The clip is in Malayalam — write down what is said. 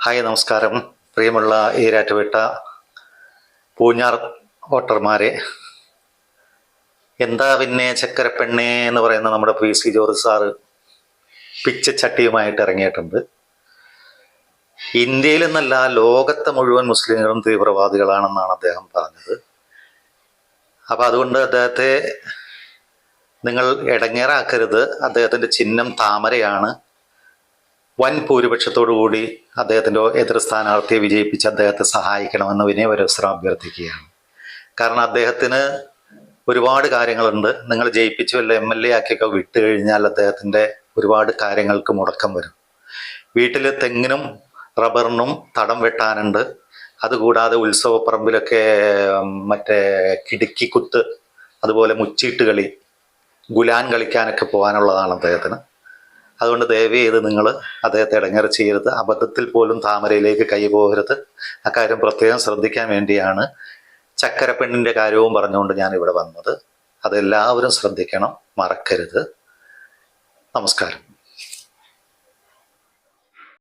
ഹായ് നമസ്കാരം. പ്രിയമുള്ള ഈരാറ്റുപേട്ട പൂഞ്ഞാർ വോട്ടർമാരെ, എന്താ പിന്നെ ചക്കരപ്പെണ്ണേ എന്ന് പറയുന്ന നമ്മുടെ PC ജോർജ് സാറ് പിച്ചച്ചട്ടിയുമായിട്ട് ഇറങ്ങിയിട്ടുണ്ട്. ഇന്ത്യയിൽ നിന്നല്ല, ലോകത്തെ മുഴുവൻ മുസ്ലിങ്ങളും തീവ്രവാദികളാണെന്നാണ് അദ്ദേഹം പറഞ്ഞത്. അപ്പം അതുകൊണ്ട് അദ്ദേഹത്തെ നിങ്ങൾ ഇടങ്ങേറാക്കരുത്. അദ്ദേഹത്തിൻ്റെ ചിഹ്നം താമരയാണ്. വൻ ഭൂരിപക്ഷത്തോടു കൂടി അദ്ദേഹത്തിൻ്റെ എതിർ സ്ഥാനാർത്ഥിയെ വിജയിപ്പിച്ച് അദ്ദേഹത്തെ സഹായിക്കണമെന്ന് വിനയപരസ്പരം അഭ്യർത്ഥിക്കുകയാണ്. കാരണം അദ്ദേഹത്തിന് ഒരുപാട് കാര്യങ്ങളുണ്ട്. നിങ്ങൾ ജയിപ്പിച്ചു വല്ല MLA ആക്കിയൊക്കെ വിട്ടു കഴിഞ്ഞാൽ അദ്ദേഹത്തിൻ്റെ ഒരുപാട് കാര്യങ്ങൾക്ക് മുടക്കം വരും. വീട്ടിൽ തെങ്ങിനും റബ്ബറിനും തടം വെട്ടാനുണ്ട്. അതുകൂടാതെ ഉത്സവപ്പറമ്പിലൊക്കെ മറ്റേ കിടുക്കിക്കുത്ത്, അതുപോലെ മുച്ചീട്ട് കളി, ഗുലാൻ കളിക്കാനൊക്കെ പോകാനുള്ളതാണ് അദ്ദേഹത്തിന്. അതുകൊണ്ട് ദയവ് ചെയ്ത് നിങ്ങൾ അദ്ദേഹത്തെ ഇടങ്ങേറ് ചെയ്യരുത്. അബദ്ധത്തിൽ പോലും താമരയിലേക്ക് കൈ പോകരുത്. അക്കാര്യം പ്രത്യേകം ശ്രദ്ധിക്കാൻ വേണ്ടിയാണ് ചക്കരപ്പെണ്ണിൻ്റെ കാര്യവും പറഞ്ഞുകൊണ്ട് ഞാൻ ഇവിടെ വന്നത്. അതെല്ലാവരും ശ്രദ്ധിക്കണം, മറക്കരുത്. നമസ്കാരം.